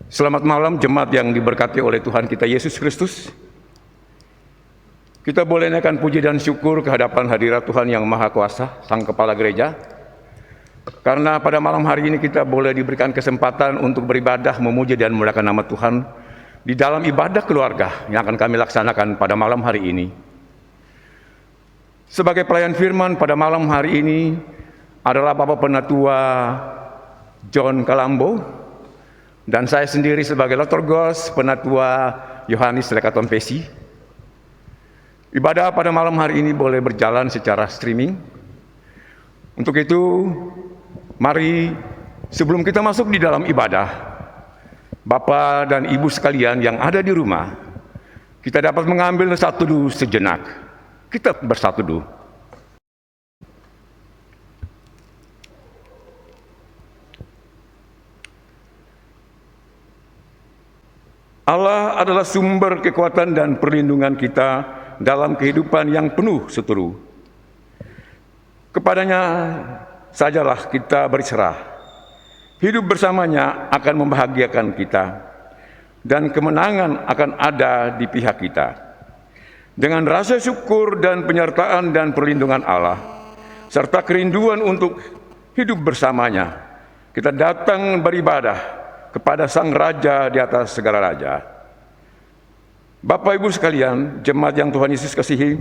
Selamat malam jemaat yang diberkati oleh Tuhan kita Yesus Kristus. Kita boleh naikkan puji dan syukur ke hadapan hadirat Tuhan yang Maha Kuasa, Sang Kepala Gereja. Karena pada malam hari ini kita boleh diberikan kesempatan untuk beribadah, memuji dan memuliakan nama Tuhan di dalam ibadah keluarga yang akan kami laksanakan pada malam hari ini. Sebagai pelayan firman pada malam hari ini adalah Bapak Penatua John Kalambo, dan saya sendiri sebagai Liturgos Penatua Yohanes Lekaton Pesi. Ibadah pada malam hari ini boleh berjalan secara streaming. Untuk itu, mari sebelum kita masuk di dalam ibadah, Bapak dan Ibu sekalian yang ada di rumah, kita dapat mengambil satu teduh sejenak. Kita bersatu teduh. Allah adalah sumber kekuatan dan perlindungan kita dalam kehidupan yang penuh seteru. Kepadanya sajalah kita berserah. Hidup bersamanya akan membahagiakan kita, dan kemenangan akan ada di pihak kita. Dengan rasa syukur dan penyertaan dan perlindungan Allah, serta kerinduan untuk hidup bersamanya, kita datang beribadah kepada Sang Raja di atas segala raja. Bapak Ibu sekalian, jemaat yang Tuhan Yesus kasihi,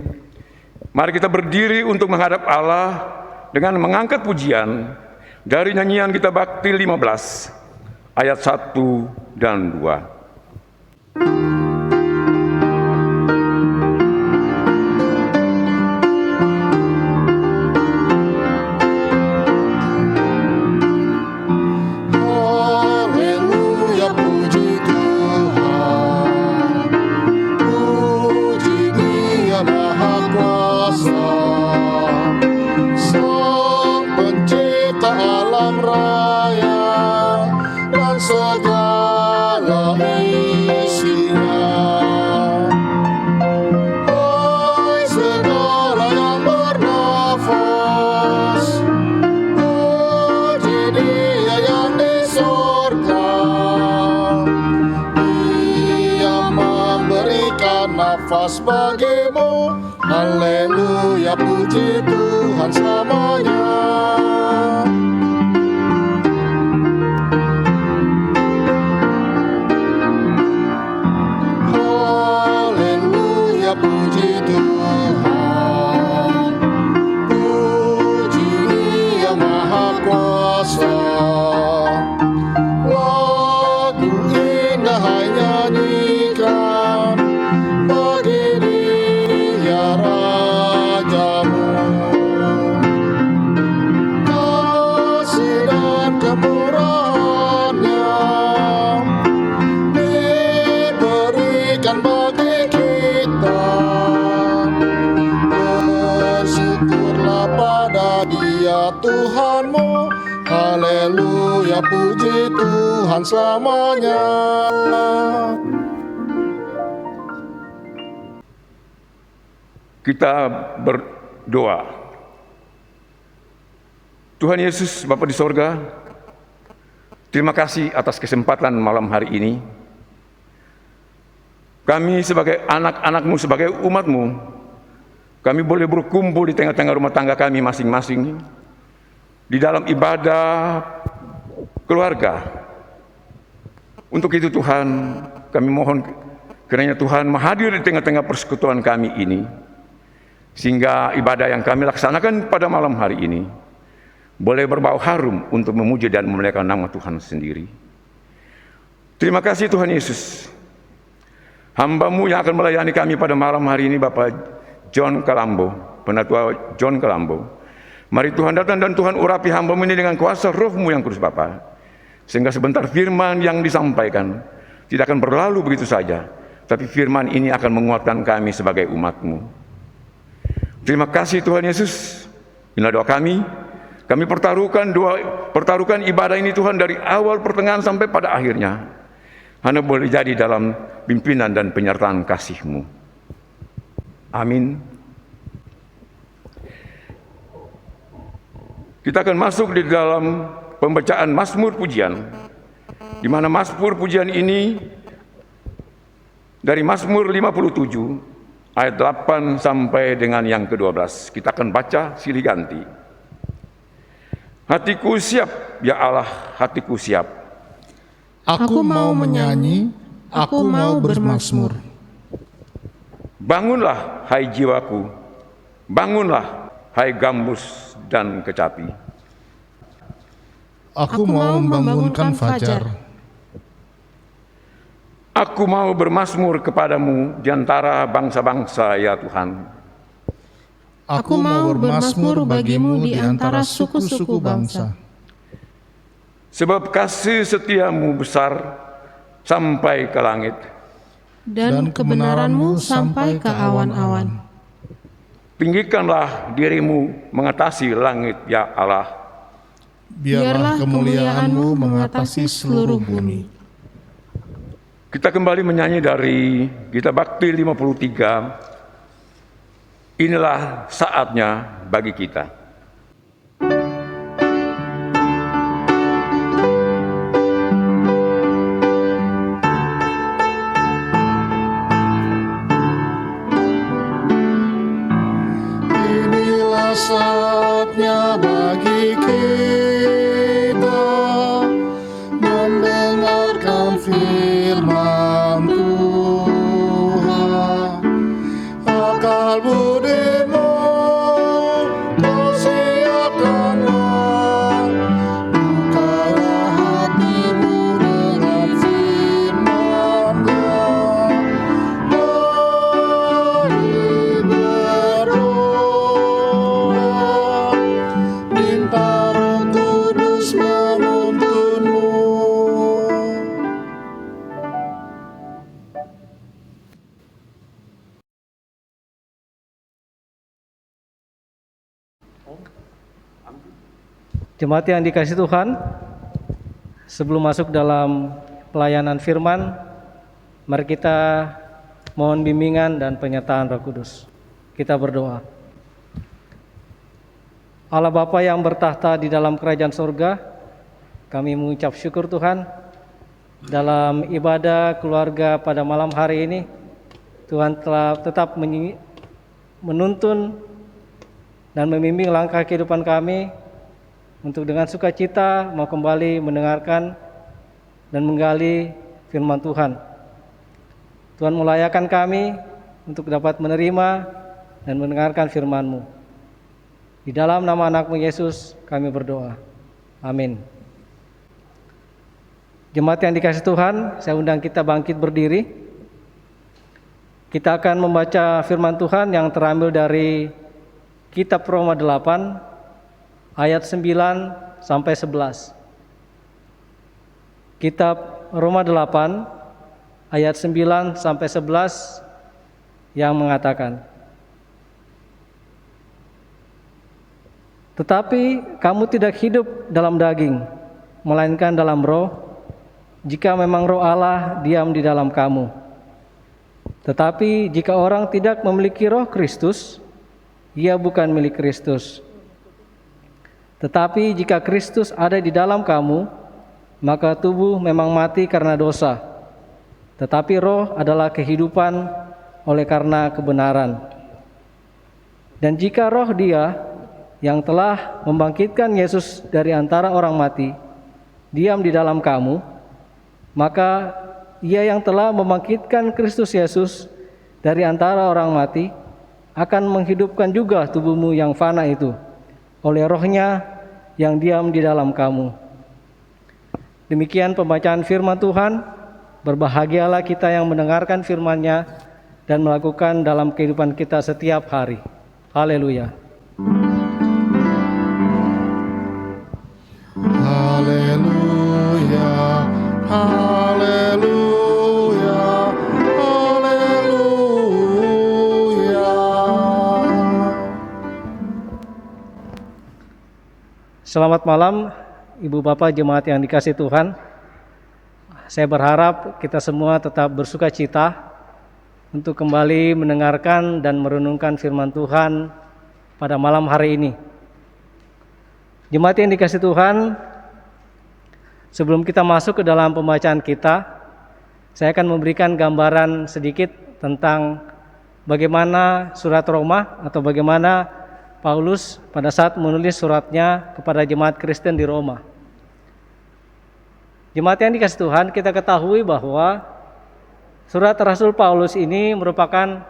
mari kita berdiri untuk menghadap Allah dengan mengangkat pujian dari nyanyian kita Bakti 15 ayat 1 dan 2. Nafas bagimu, haleluya, puji Tuhan selamanya. Haleluya, puji Tuhan, puji Dia Maha Kuasa. Lagu indah hai nyanyikan bagi Dia Rajamu. Kasih dan kemurahan-Nya diberikan bagi kita. Bersyukurlah pada Dia Tuhanmu, haleluya, puji Tuhan selamanya. Kita berdoa. Tuhan Yesus, Bapa di sorga, terima kasih atas kesempatan malam hari ini. Kami sebagai anak-anak-Mu, sebagai umat-Mu, kami boleh berkumpul di tengah-tengah rumah tangga kami masing-masing, di dalam ibadah keluarga. Untuk itu Tuhan, kami mohon kiranya Tuhan menghadir di tengah-tengah persekutuan kami ini, sehingga ibadah yang kami laksanakan pada malam hari ini boleh berbau harum untuk memuji dan memuliakan nama Tuhan sendiri. Terima kasih Tuhan Yesus. Hamba-Mu yang akan melayani kami pada malam hari ini, Bapak John Kalambo, Penatua John Kalambo. Mari Tuhan datang dan Tuhan urapi hamba-Mu ini dengan kuasa Roh-Mu yang kudus Bapa, sehingga sebentar firman yang disampaikan tidak akan berlalu begitu saja, tapi firman ini akan menguatkan kami sebagai umat-Mu. Terima kasih Tuhan Yesus. Inilah doa kami. Kami pertaruhkan ibadah ini Tuhan dari awal pertengahan sampai pada akhirnya. Hanya boleh jadi dalam pimpinan dan penyertaan kasih-Mu. Amin. Kita akan masuk di dalam pembacaan Mazmur Pujian, di mana Mazmur Pujian ini dari Mazmur 57 ayat 8 sampai dengan yang ke-12. Kita akan baca silih ganti. Hatiku siap, ya Allah, hatiku siap. Aku mau menyanyi, aku mau bermazmur. Bangunlah, hai jiwaku, bangunlah, hai gambus dan kecapi. Aku mau membangunkan fajar. Aku mau bermazmur kepadamu di antara bangsa-bangsa, ya Tuhan. Aku mau bermazmur bagimu di antara suku-suku bangsa. Sebab kasih setiamu besar sampai ke langit, Dan kebenaranmu sampai ke awan-awan. tinggikanlah dirimu mengatasi langit, ya Allah. Biarlah kemuliaanmu mengatasi seluruh bumi. Kita kembali menyanyi dari Gita Bakti 53. Inilah saatnya bagi kita. Inilah saatnya bagi kita mendengarkan firman Tuhan. Akal budimu persiapkanlah, bukalah hatimu dengan firman-Nya. Mari berdoa, minta Roh Kudus menuntunmu. Jemaat yang dikasihi Tuhan, sebelum masuk dalam pelayanan firman, mari kita mohon bimbingan dan penyertaan Roh Kudus. Kita berdoa. Allah Bapa yang bertahta di dalam kerajaan surga, kami mengucap syukur Tuhan dalam ibadah keluarga pada malam hari ini. Tuhan telah tetap menuntun dan membimbing langkah kehidupan kami untuk dengan sukacita mau kembali mendengarkan dan menggali firman Tuhan. Tuhan melayakan kami untuk dapat menerima dan mendengarkan firman-Mu. Di dalam nama anak-Mu Yesus kami berdoa. Amin. Jemaat yang dikasihi Tuhan, saya undang kita bangkit berdiri. Kita akan membaca firman Tuhan yang terambil dari Kitab Roma 8 ayat 9 sampai 11. Kitab Roma 8 ayat 9 sampai 11 yang mengatakan, tetapi kamu tidak hidup dalam daging, melainkan dalam roh, jika memang roh Allah diam di dalam kamu. Tetapi jika orang tidak memiliki roh Kristus, ia bukan milik Kristus. Tetapi jika Kristus ada di dalam kamu, maka tubuh memang mati karena dosa, tetapi roh adalah kehidupan oleh karena kebenaran. Dan jika roh Dia yang telah membangkitkan Yesus dari antara orang mati diam di dalam kamu, maka Ia yang telah membangkitkan Kristus Yesus dari antara orang mati akan menghidupkan juga tubuhmu yang fana itu oleh Roh-Nya yang diam di dalam kamu. Demikian pembacaan firman Tuhan. Berbahagialah kita yang mendengarkan firman-Nya dan melakukan dalam kehidupan kita setiap hari. Haleluya. Haleluya, haleluya, haleluya. Selamat malam, Ibu Bapak jemaat yang dikasihi Tuhan. Saya berharap kita semua tetap bersuka cita untuk kembali mendengarkan dan merenungkan firman Tuhan pada malam hari ini. Jemaat yang dikasihi Tuhan, sebelum kita masuk ke dalam pembacaan kita, saya akan memberikan gambaran sedikit tentang bagaimana surat Roma atau bagaimana Paulus pada saat menulis suratnya kepada jemaat Kristen di Roma. Jemaat yang dikasihi Tuhan, kita ketahui bahwa surat Rasul Paulus ini merupakan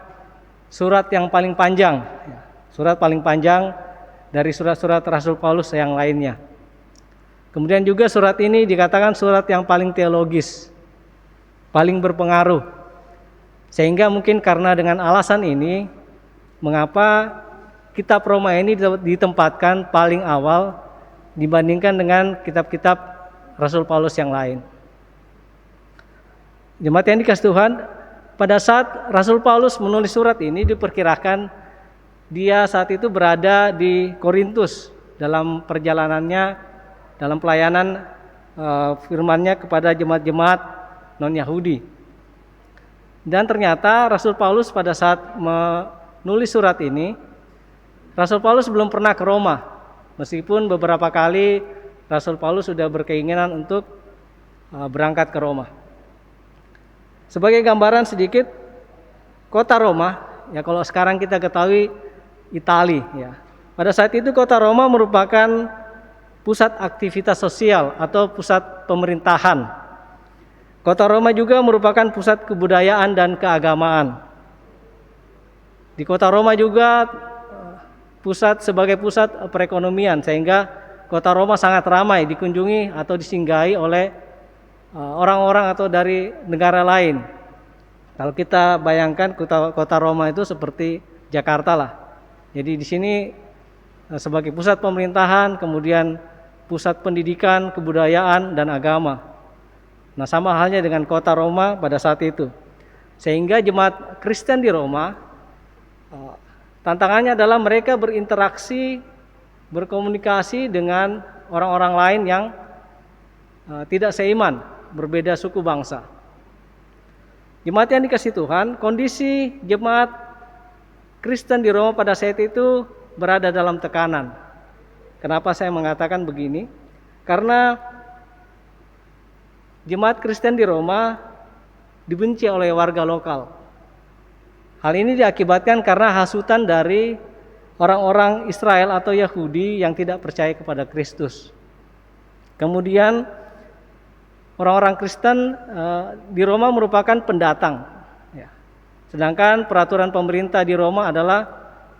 surat yang paling panjang, surat paling panjang dari surat-surat Rasul Paulus yang lainnya. Kemudian juga surat ini dikatakan surat yang paling teologis, paling berpengaruh. Sehingga mungkin karena dengan alasan ini, mengapa kitab Roma ini ditempatkan paling awal dibandingkan dengan kitab-kitab Rasul Paulus yang lain. Jemaat yang dikasihi Tuhan, pada saat Rasul Paulus menulis surat ini diperkirakan dia saat itu berada di Korintus dalam perjalanannya, dalam pelayanan firman-Nya kepada jemaat-jemaat non-Yahudi. Dan ternyata Rasul Paulus pada saat menulis surat ini, Rasul Paulus belum pernah ke Roma, meskipun beberapa kali Rasul Paulus sudah berkeinginan untuk berangkat ke Roma. Sebagai gambaran sedikit, kota Roma, ya kalau sekarang kita ketahui Italia, ya. Pada saat itu kota Roma merupakan pusat aktivitas sosial atau pusat pemerintahan. Kota Roma juga merupakan pusat kebudayaan dan keagamaan. Di kota Roma juga sebagai pusat perekonomian, sehingga kota Roma sangat ramai dikunjungi atau disinggahi oleh orang-orang atau dari negara lain. Kalau kita bayangkan kota Roma itu seperti Jakarta lah. Jadi di sini sebagai pusat pemerintahan, kemudian pusat pendidikan, kebudayaan dan agama. Nah, sama halnya dengan kota Roma pada saat itu. Sehingga jemaat Kristen di Roma, tantangannya adalah mereka berinteraksi, berkomunikasi dengan orang-orang lain yang tidak seiman, berbeda suku bangsa. Jemaat yang dikasihi Tuhan, kondisi jemaat Kristen di Roma pada saat itu berada dalam tekanan. Kenapa saya mengatakan begini? Karena jemaat Kristen di Roma dibenci oleh warga lokal. Hal ini diakibatkan karena hasutan dari orang-orang Israel atau Yahudi yang tidak percaya kepada Kristus. Kemudian orang-orang Kristen di Roma merupakan pendatang. Sedangkan peraturan pemerintah di Roma adalah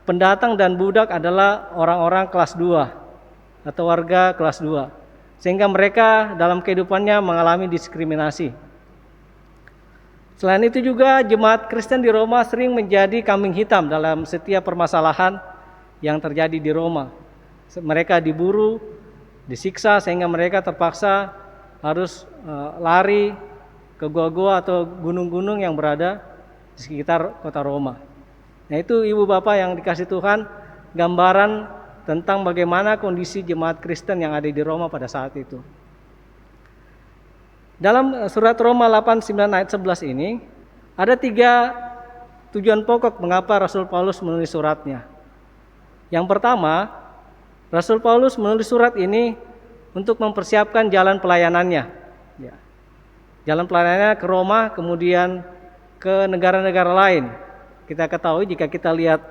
pendatang dan budak adalah orang-orang kelas 2 atau warga kelas 2. Sehingga mereka dalam kehidupannya mengalami diskriminasi. Selain itu juga jemaat Kristen di Roma sering menjadi kambing hitam dalam setiap permasalahan yang terjadi di Roma. Mereka diburu, disiksa sehingga mereka terpaksa harus lari ke gua-gua atau gunung-gunung yang berada di sekitar kota Roma. Nah, itu Ibu Bapak yang dikasihi Tuhan, gambaran tentang bagaimana kondisi jemaat Kristen yang ada di Roma pada saat itu. Dalam surat Roma 8:9 ayat 11 ini ada 3 tujuan pokok mengapa Rasul Paulus menulis suratnya. Yang pertama, Rasul Paulus menulis surat ini untuk mempersiapkan jalan pelayanannya. Jalan pelayanannya ke Roma, kemudian ke negara-negara lain. Kita ketahui jika kita lihat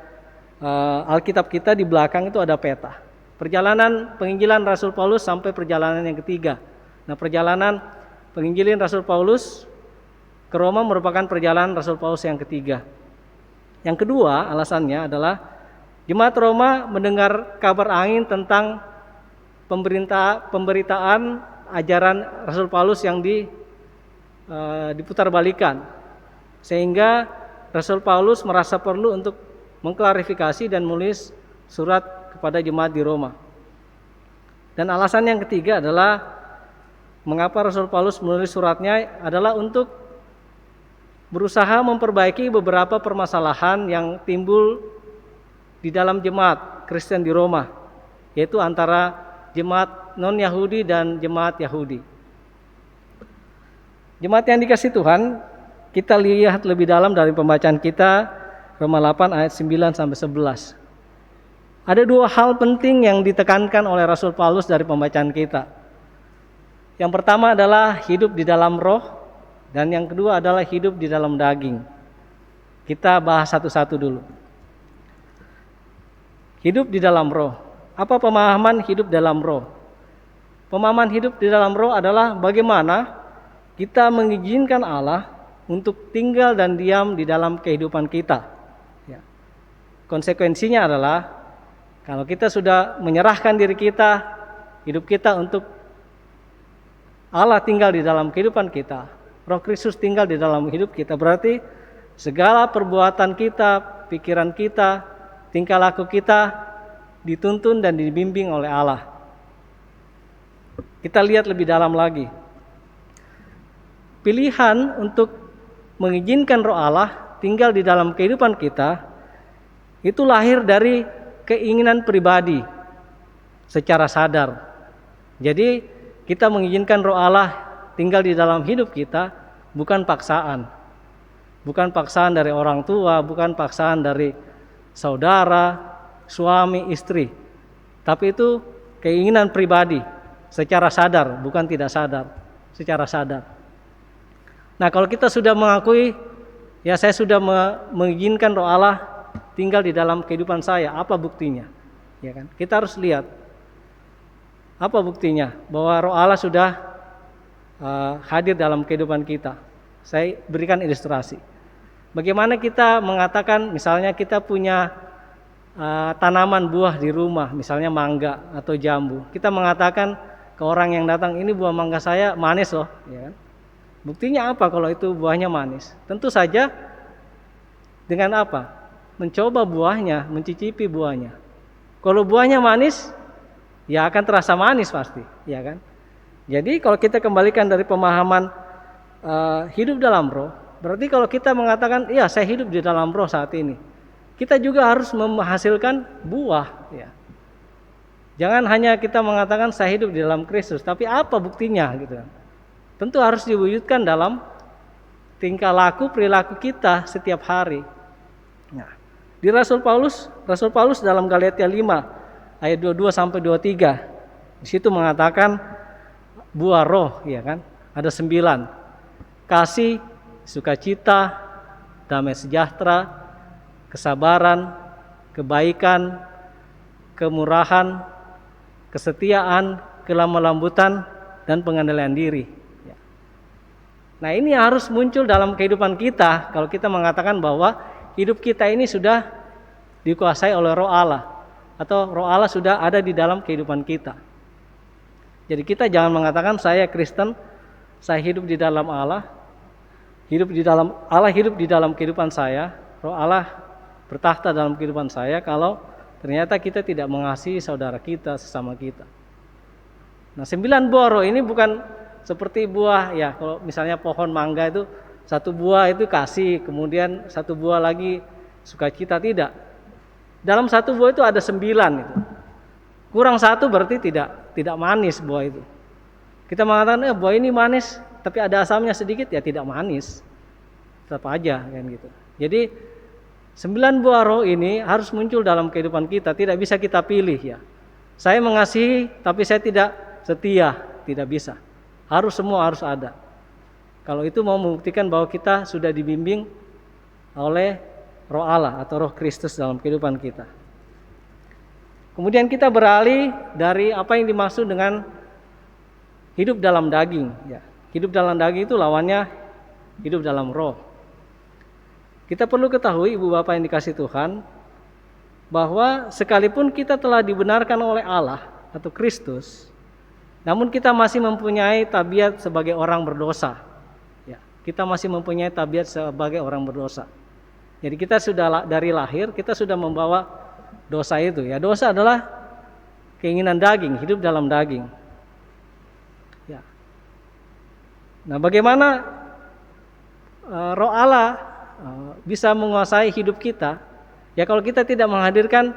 Alkitab kita di belakang itu ada peta. Perjalanan penginjilan Rasul Paulus sampai perjalanan yang ketiga. Nah, perjalanan penginjilan Rasul Paulus ke Roma merupakan perjalanan Rasul Paulus yang ketiga. Yang kedua, alasannya adalah jemaat Roma mendengar kabar angin tentang pemberitaan ajaran Rasul Paulus yang diputarbalikan. Sehingga Rasul Paulus merasa perlu untuk mengklarifikasi dan menulis surat kepada jemaat di Roma. Dan alasan yang ketiga adalah mengapa Rasul Paulus menulis suratnya adalah untuk berusaha memperbaiki beberapa permasalahan yang timbul di dalam jemaat Kristen di Roma, yaitu antara jemaat non-Yahudi dan jemaat Yahudi. Jemaat yang dikasihi Tuhan, kita lihat lebih dalam dari pembacaan kita Roma 8 ayat 9 sampai 11. Ada dua hal penting yang ditekankan oleh Rasul Paulus dari pembacaan kita. Yang pertama adalah hidup di dalam roh, dan yang kedua adalah hidup di dalam daging. Kita bahas satu-satu dulu. Hidup di dalam roh. Apa pemahaman hidup dalam roh? Pemahaman hidup di dalam roh adalah bagaimana kita mengizinkan Allah untuk tinggal dan diam di dalam kehidupan kita. Ya. Konsekuensinya adalah kalau kita sudah menyerahkan diri kita, hidup kita untuk Allah tinggal di dalam kehidupan kita, Roh Kristus tinggal di dalam hidup kita, berarti segala perbuatan kita, pikiran kita, tingkah laku kita dituntun dan dibimbing oleh Allah. Kita lihat lebih dalam lagi. Pilihan untuk mengizinkan Roh Allah tinggal di dalam kehidupan kita itu lahir dari keinginan pribadi secara sadar. Jadi kita mengizinkan Roh Allah tinggal di dalam hidup kita bukan paksaan. Bukan paksaan dari orang tua, bukan paksaan dari saudara, suami, istri. Tapi itu keinginan pribadi secara sadar, bukan tidak sadar, secara sadar. Nah, kalau kita sudah mengakui, ya saya sudah mengizinkan Roh Allah tinggal di dalam kehidupan saya, apa buktinya? Ya kan? Kita harus lihat apa buktinya bahwa Roh Allah sudah hadir dalam kehidupan kita. Saya berikan ilustrasi. Bagaimana kita mengatakan, misalnya kita punya tanaman buah di rumah, misalnya mangga atau jambu. Kita mengatakan ke orang yang datang, ini buah mangga saya manis loh, ya kan? Buktinya apa kalau itu buahnya manis? Tentu saja dengan apa? Mencoba buahnya, mencicipi buahnya. Kalau buahnya manis, ya akan terasa manis pasti, ya kan? Jadi kalau kita kembalikan dari pemahaman hidup dalam roh, berarti kalau kita mengatakan, iya saya hidup di dalam roh saat ini, kita juga harus menghasilkan buah, ya. Jangan hanya kita mengatakan saya hidup di dalam Kristus, tapi apa buktinya gitu. Tentu harus diwujudkan dalam tingkah laku perilaku kita setiap hari. Nah, di Rasul Paulus dalam Galatia 5 ayat 22 sampai 23, di situ mengatakan buah roh, ya kan? Ada 9. Kasih, sukacita, damai sejahtera, kesabaran, kebaikan, kemurahan, kesetiaan, kelemah lembutan, dan pengendalian diri. Nah, ini harus muncul dalam kehidupan kita kalau kita mengatakan bahwa hidup kita ini sudah dikuasai oleh Roh Allah, atau Roh Allah sudah ada di dalam kehidupan kita. Jadi kita jangan mengatakan saya Kristen, saya hidup di dalam Allah, hidup di dalam kehidupan saya, Roh Allah bertahta dalam kehidupan saya, kalau ternyata kita tidak mengasihi saudara kita, sesama kita. Nah, 9 buah roh ini bukan seperti buah, ya kalau misalnya pohon mangga itu satu buah itu kasih, kemudian satu buah lagi sukacita, tidak. Dalam satu buah itu ada 9 itu. Kurang satu berarti tidak manis buah itu. Kita mengatakan buah ini manis, tapi ada asamnya sedikit, ya tidak manis. Tetap aja kan gitu. Jadi 9 buah roh ini harus muncul dalam kehidupan kita, tidak bisa kita pilih, ya. Saya mengasihi tapi saya tidak setia, tidak bisa. Semua harus ada. Kalau itu mau membuktikan bahwa kita sudah dibimbing oleh Roh Allah atau Roh Kristus dalam kehidupan kita. Kemudian kita beralih dari apa yang dimaksud dengan hidup dalam daging, ya. Hidup dalam daging itu lawannya hidup dalam roh. Kita perlu ketahui, Ibu Bapak yang dikasihi Tuhan, bahwa sekalipun kita telah dibenarkan oleh Allah atau Kristus, namun kita masih mempunyai tabiat sebagai orang berdosa. Ya, kita masih mempunyai tabiat sebagai orang berdosa. Jadi kita sudah dari lahir, kita sudah membawa dosa itu. Ya, dosa adalah keinginan daging, hidup dalam daging. Ya. Nah, bagaimana Roh Allah bisa menguasai hidup kita? Ya, kalau kita tidak menghadirkan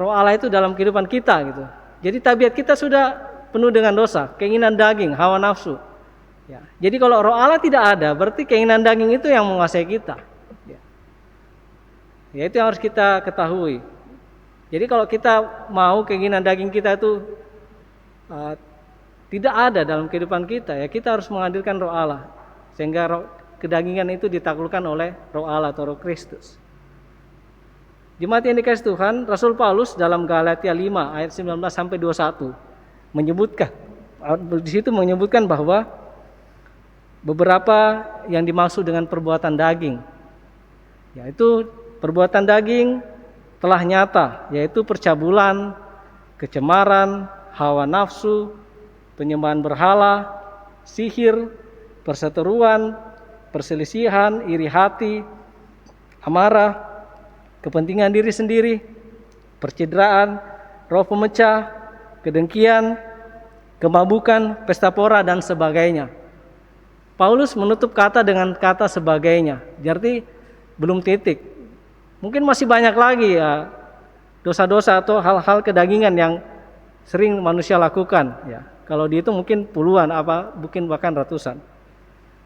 Roh Allah itu dalam kehidupan kita gitu. Jadi tabiat kita sudah penuh dengan dosa, keinginan daging, hawa nafsu. Ya. Jadi kalau roh Allah tidak ada, berarti keinginan daging itu yang menguasai kita. Ya, itu yang harus kita ketahui. Jadi kalau kita mau keinginan daging kita itu tidak ada dalam kehidupan kita, ya kita harus menghadirkan roh Allah, sehingga roh kedagingan itu ditaklukkan oleh roh Allah atau roh Kristus. Jemaat yang dikasihi Tuhan, Rasul Paulus dalam Galatia 5 ayat 19 sampai 21 menyebutkan bahwa beberapa yang dimaksud dengan perbuatan daging, yaitu perbuatan daging telah nyata, yaitu percabulan, kecemaran, hawa nafsu, penyembahan berhala, sihir, perseteruan, perselisihan, iri hati, amarah, kepentingan diri sendiri, percideraan, roh pemecah, kedengkian, kemabukan, pesta pora, dan sebagainya. Paulus menutup kata dengan kata sebagainya, jadi belum titik. Mungkin masih banyak lagi ya dosa-dosa atau hal-hal kedagingan yang sering manusia lakukan. Ya, kalau dihitung mungkin puluhan, mungkin bahkan ratusan.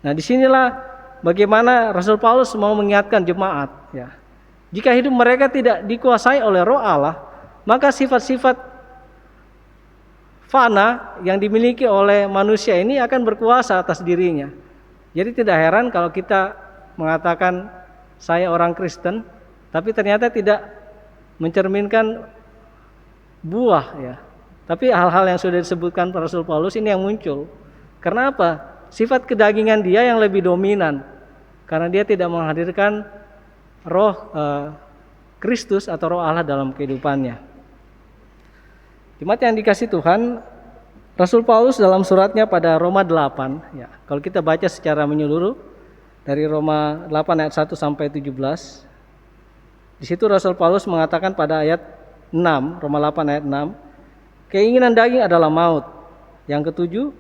Nah, disinilah bagaimana Rasul Paulus mau mengingatkan jemaat. Ya, jika hidup mereka tidak dikuasai oleh roh Allah, maka sifat-sifat fana yang dimiliki oleh manusia ini akan berkuasa atas dirinya. Jadi tidak heran kalau kita mengatakan saya orang Kristen, tapi ternyata tidak mencerminkan buah, ya. Tapi hal-hal yang sudah disebutkan Rasul Paulus ini yang muncul. Karena apa? Sifat kedagingan dia yang lebih dominan. Karena dia tidak menghadirkan roh Kristus atau roh Allah dalam kehidupannya. Jemaat yang dikasihi Tuhan, Rasul Paulus dalam suratnya pada Roma 8, ya, kalau kita baca secara menyeluruh dari Roma 8 ayat 1 sampai 17, di situ Rasul Paulus mengatakan pada ayat 6, Roma 8 ayat 6, keinginan daging adalah maut. Yang ketujuh,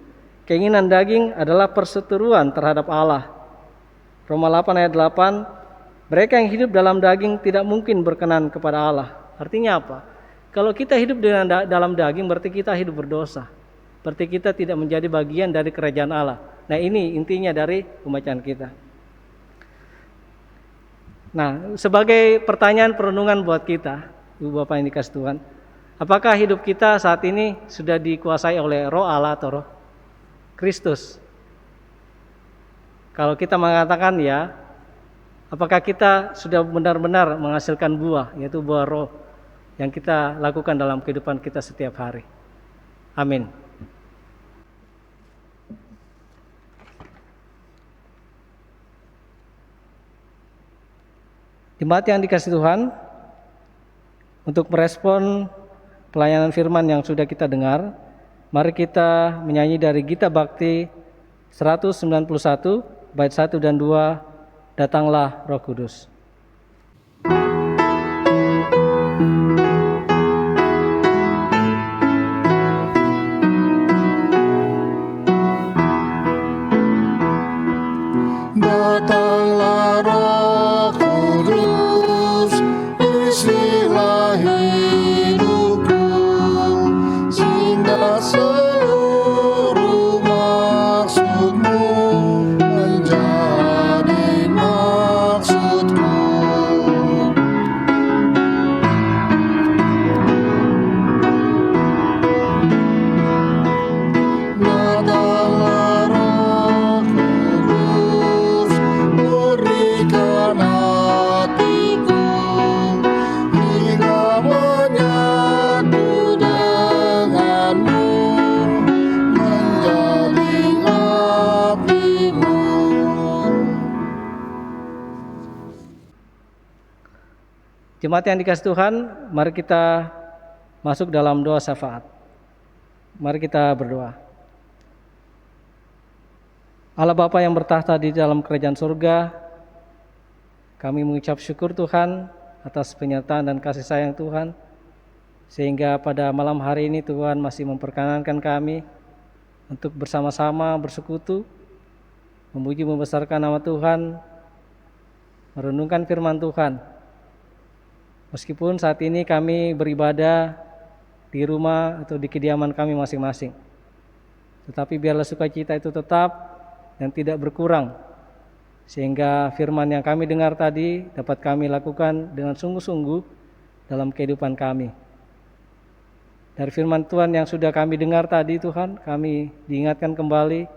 keinginan daging adalah perseteruan terhadap Allah. Roma 8 ayat 8, mereka yang hidup dalam daging tidak mungkin berkenan kepada Allah. Artinya apa? Kalau kita hidup dalam daging berarti kita hidup berdosa. Berarti kita tidak menjadi bagian dari kerajaan Allah. Nah, ini intinya dari pembacaan kita. Nah, sebagai pertanyaan perenungan buat kita, Ibu Bapak yang dikasihi Tuhan, apakah hidup kita saat ini sudah dikuasai oleh roh Allah atau roh Kristus? Kalau kita mengatakan ya, apakah kita sudah benar-benar menghasilkan buah, yaitu buah roh yang kita lakukan dalam kehidupan kita setiap hari? Amin. Jemaat yang dikasihi Tuhan, untuk merespon pelayanan firman yang sudah kita dengar, mari kita menyanyi dari Gita Bakti 191 bait 1 dan 2, Datanglah Roh Kudus. Datanglah Roh Kudus, isilah hidupku, sehingga seluruh maksudmu menjadi maksudku. Datanglah Roh Kudus, murnikan hatiku, hingga menyatu denganmu, menjadi abdimu. Jemaat yang dikasihi Tuhan, mari kita masuk dalam doa syafaat. Mari kita berdoa. Allah Bapa yang bertahta di dalam kerajaan surga, kami mengucap syukur Tuhan atas penyertaan dan kasih sayang Tuhan, sehingga pada malam hari ini Tuhan masih memperkenankan kami untuk bersama-sama bersekutu, memuji membesarkan nama Tuhan, merenungkan firman Tuhan. Meskipun saat ini kami beribadah di rumah atau di kediaman kami masing-masing. Tetapi biarlah sukacita itu tetap dan tidak berkurang, sehingga firman yang kami dengar tadi dapat kami lakukan dengan sungguh-sungguh dalam kehidupan kami. Dari firman Tuhan yang sudah kami dengar tadi, Tuhan, kami diingatkan kembali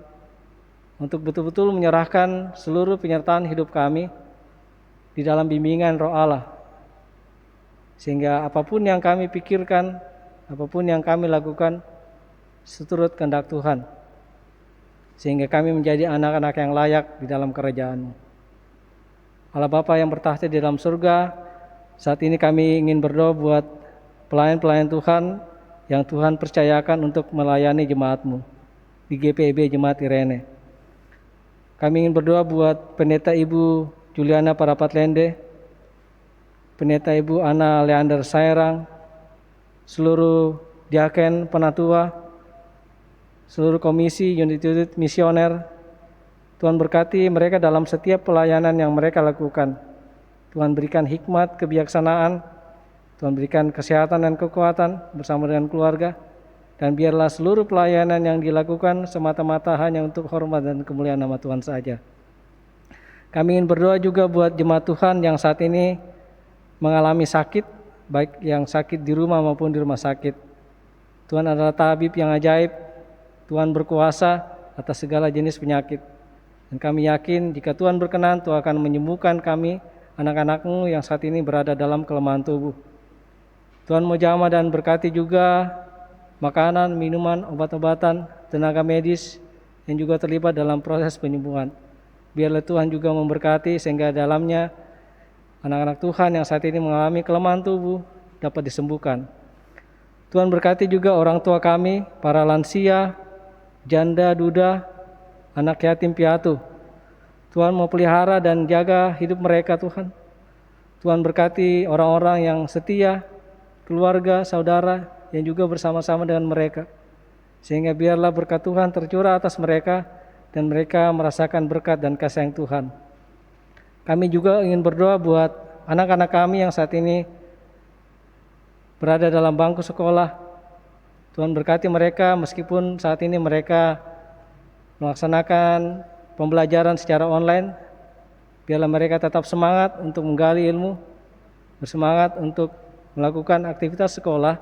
untuk betul-betul menyerahkan seluruh penyertaan hidup kami di dalam bimbingan Roh Allah. Sehingga apapun yang kami pikirkan, apapun yang kami lakukan, seturut kehendak Tuhan. Sehingga kami menjadi anak-anak yang layak di dalam kerajaan-Mu. Allah Bapa yang bertahta di dalam surga, saat ini kami ingin berdoa buat pelayan-pelayan Tuhan yang Tuhan percayakan untuk melayani jemaat-Mu di GPIB Jemaat Irene. Kami ingin berdoa buat Pendeta Ibu Juliana Parapatlende, Pendeta Ibu Ana Leander Sairang, seluruh diaken penatua, seluruh komisi unit-unit misioner. Tuhan berkati mereka dalam setiap pelayanan yang mereka lakukan. Tuhan berikan hikmat, kebijaksanaan, Tuhan berikan kesehatan dan kekuatan bersama dengan keluarga, dan biarlah seluruh pelayanan yang dilakukan semata-mata hanya untuk hormat dan kemuliaan nama Tuhan saja. Kami ingin berdoa juga buat jemaat Tuhan yang saat ini mengalami sakit, baik yang sakit di rumah maupun di rumah sakit. Tuhan adalah tabib yang ajaib, Tuhan berkuasa atas segala jenis penyakit. Dan kami yakin jika Tuhan berkenan, Tuhan akan menyembuhkan kami, anak-anak-Mu yang saat ini berada dalam kelemahan tubuh. Tuhan mau jamah dan berkati juga makanan, minuman, obat-obatan, tenaga medis yang juga terlibat dalam proses penyembuhan. Biarlah Tuhan juga memberkati sehingga dalamnya anak-anak Tuhan yang saat ini mengalami kelemahan tubuh dapat disembuhkan. Tuhan berkati juga orang tua kami, para lansia, janda, duda, anak yatim piatu. Tuhan mau pelihara dan jaga hidup mereka, Tuhan. Tuhan berkati orang-orang yang setia, keluarga, saudara yang juga bersama-sama dengan mereka. Sehingga biarlah berkat Tuhan tercurah atas mereka dan mereka merasakan berkat dan kasih sayang Tuhan. Kami juga ingin berdoa buat anak-anak kami yang saat ini berada dalam bangku sekolah. Tuhan berkati mereka meskipun saat ini mereka melaksanakan pembelajaran secara online. Biarlah mereka tetap semangat untuk menggali ilmu, bersemangat untuk melakukan aktivitas sekolah,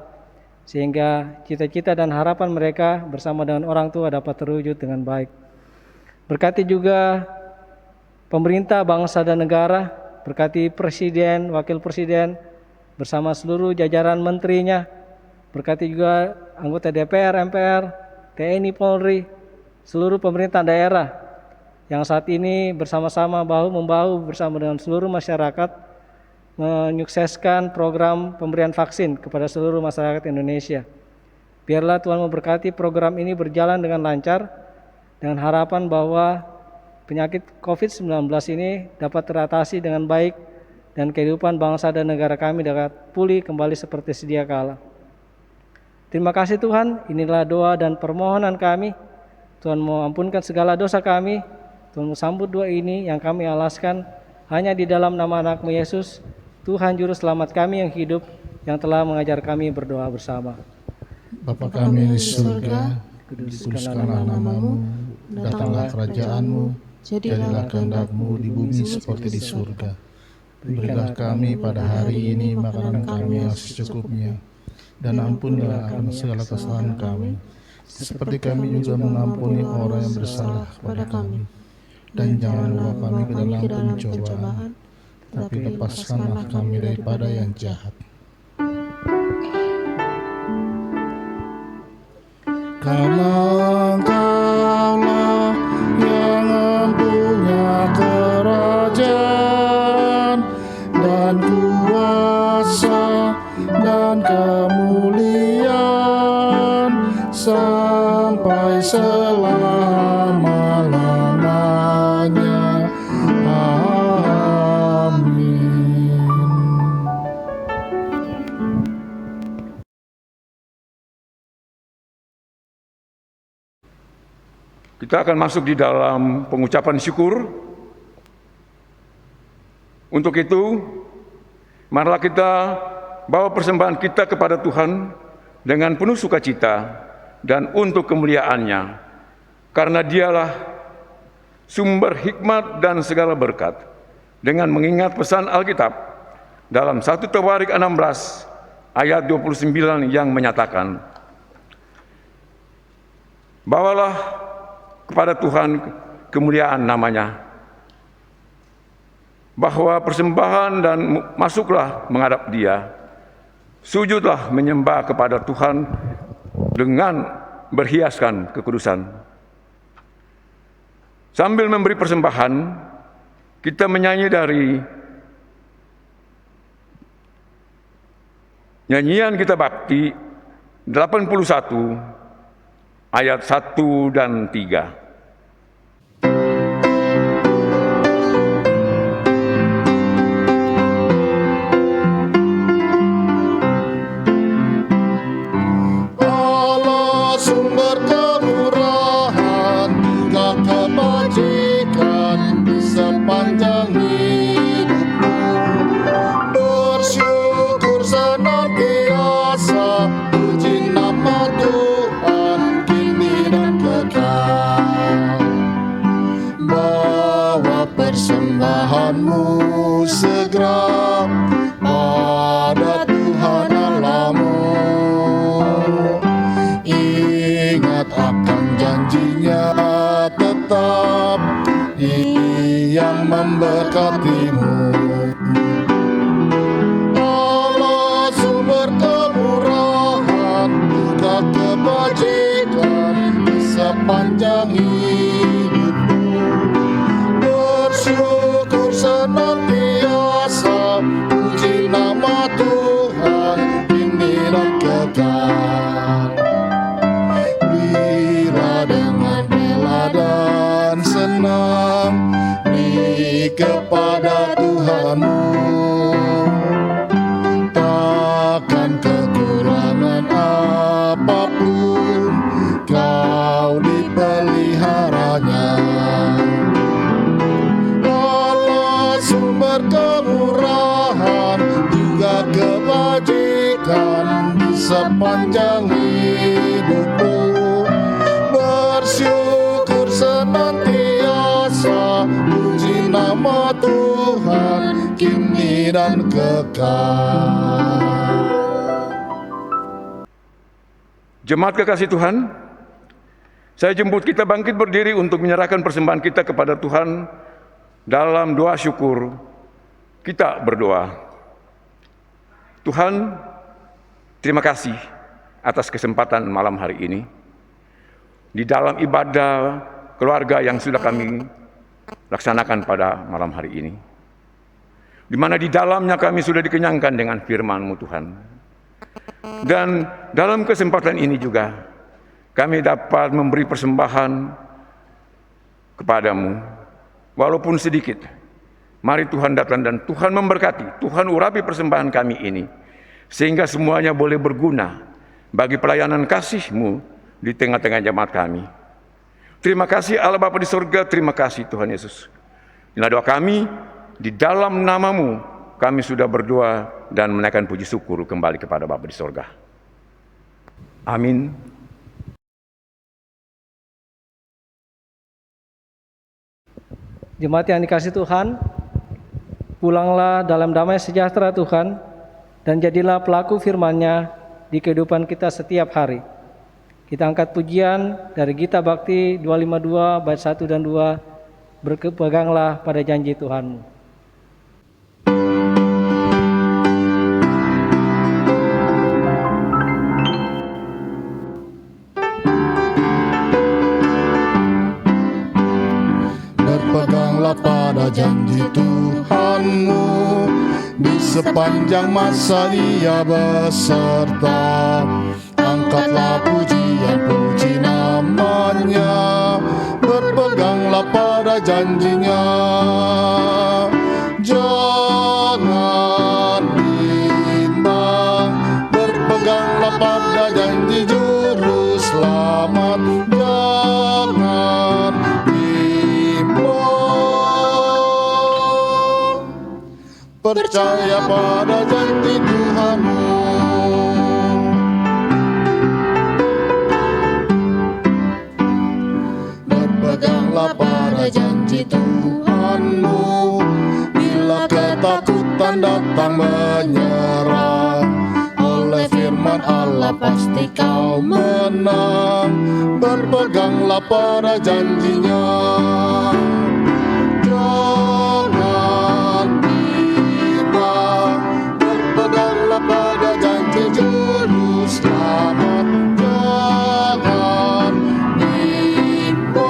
sehingga cita-cita dan harapan mereka bersama dengan orang tua dapat terwujud dengan baik. Berkati juga pemerintah, bangsa dan negara, berkati presiden, wakil presiden, bersama seluruh jajaran menterinya, berkati juga anggota DPR, MPR, TNI, Polri, seluruh pemerintah daerah yang saat ini bersama-sama bahu-membahu bersama dengan seluruh masyarakat menyukseskan program pemberian vaksin kepada seluruh masyarakat Indonesia. Biarlah Tuhan memberkati program ini berjalan dengan lancar, dengan harapan bahwa penyakit COVID-19 ini dapat teratasi dengan baik dan kehidupan bangsa dan negara kami dapat pulih kembali seperti sedia kala. Terima kasih Tuhan, inilah doa dan permohonan kami. Tuhan mau ampunkan segala dosa kami. Tuhan mau sambut doa ini yang kami alaskan hanya di dalam nama anak-Mu Yesus, Tuhan Juru Selamat kami yang hidup, yang telah mengajar kami berdoa bersama. Bapa kami di surga, kuduskanlah nama-Mu, datanglah kerajaan-Mu, jadilah kehendak-Mu di bumi seperti di surga. Berilah kami pada hari ini makanan kami yang secukupnya, dan ampunilah akan segala kesalahan kami, seperti kami juga mengampuni orang yang bersalah kepada kami. Dan jangan bawa kami ke dalam pencobaan, tapi lepaskanlah kami daripada yang jahat. Karena Engkaulah yang mempunyai kerajaan dan kuasa dan kemuliaan sampai selama-lamanya. Amin. Kita akan masuk di dalam pengucapan syukur. Untuk itu, marilah kita bawa persembahan kita kepada Tuhan dengan penuh sukacita dan untuk kemuliaan-Nya, karena Dialah sumber hikmat dan segala berkat, dengan mengingat pesan Alkitab dalam 1 Tawarik 16 ayat 29 yang menyatakan, bawalah kepada Tuhan kemuliaan namanya, bahwa persembahan dan masuklah menghadap Dia, sujudlah menyembah kepada Tuhan dengan berhiaskan kekudusan. Sambil memberi persembahan, kita menyanyi dari nyanyian kita bakti 81 ayat 1 dan 3. Persembahanmu segera pada Tuhan Allahmu. Ingat akan janji-Nya tetap, Ia memberkatimu. Allah sumber kemurahan, juga kebajikan di sepanjang hidupmu. Bersyukur senantiasa, puji nama Tuhan kini dan kekal. Berilah dengan rela dan senang, beri kepada Tuhanmu. Takkan kekurangan apapun, kau dipeliharanya. Sumber kemurahan, juga kebajikan di sepanjang hidupmu. Bersyukur senantiasa, puji nama Tuhan kini dan kekal. Jemaat kekasih Tuhan, saya jemput kita bangkit berdiri untuk menyerahkan persembahan kita kepada Tuhan. Dalam doa syukur, kita berdoa. Tuhan, terima kasih atas kesempatan malam hari ini. Di dalam ibadah keluarga yang sudah kami laksanakan pada malam hari ini, di mana di dalamnya kami sudah dikenyangkan dengan firman-Mu Tuhan. Dan dalam kesempatan ini juga, kami dapat memberi persembahan kepadamu. Walaupun sedikit, mari Tuhan datang dan Tuhan memberkati, Tuhan urapi persembahan kami ini, sehingga semuanya boleh berguna bagi pelayanan kasih-Mu di tengah-tengah jemaat kami. Terima kasih Allah Bapa di surga, terima kasih Tuhan Yesus. Inilah doa kami, di dalam nama-Mu kami sudah berdoa dan menaikkan puji syukur kembali kepada Bapa di surga. Amin. Jemaat yang dikasihi Tuhan, pulanglah dalam damai sejahtera Tuhan, dan jadilah pelaku firman-Nya di kehidupan kita setiap hari. Kita angkat pujian dari Gita Bakti 252 bait 1 dan 2, berpeganglah pada janji Tuhan-Mu. Berpeganglah pada janji Tuhanmu, di sepanjang masa Dia beserta. Angkatlah puji nama-Nya, berpeganglah pada janji-Nya. Jangan bimbang, berpeganglah pada janji Juru Selamat. Jangan percaya pada janji Tuhanmu. pada janji Tuhanmu. Bila ketakutan datang menyerang, oleh firman Allah pasti kau menang. Berpeganglah pada janjinya, jangan bimbang. Berpeganglah pada janji juru selamat, jangan bimbang.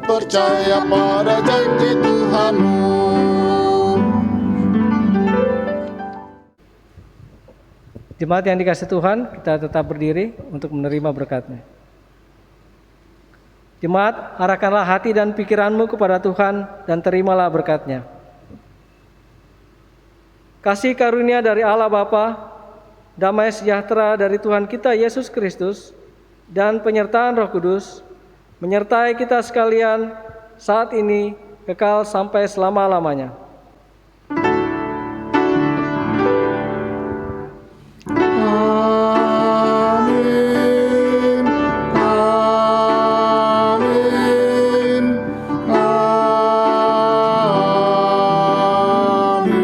Percaya pada janji Tuhanmu. Jemaat yang dikasihi Tuhan, kita tetap berdiri untuk menerima berkat-Nya. Jemaat, arahkanlah hati dan pikiranmu kepada Tuhan dan terimalah berkat-Nya. Kasih karunia dari Allah Bapa, damai sejahtera dari Tuhan kita Yesus Kristus, dan penyertaan Roh Kudus menyertai kita sekalian saat ini kekal sampai selama-lamanya. Amin. Amin. Amin.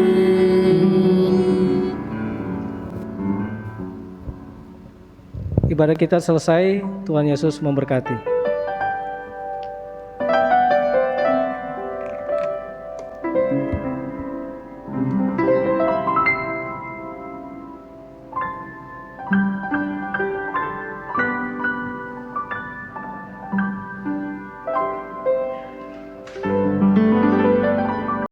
Ibadah kita selesai, Tuhan Yesus memberkati.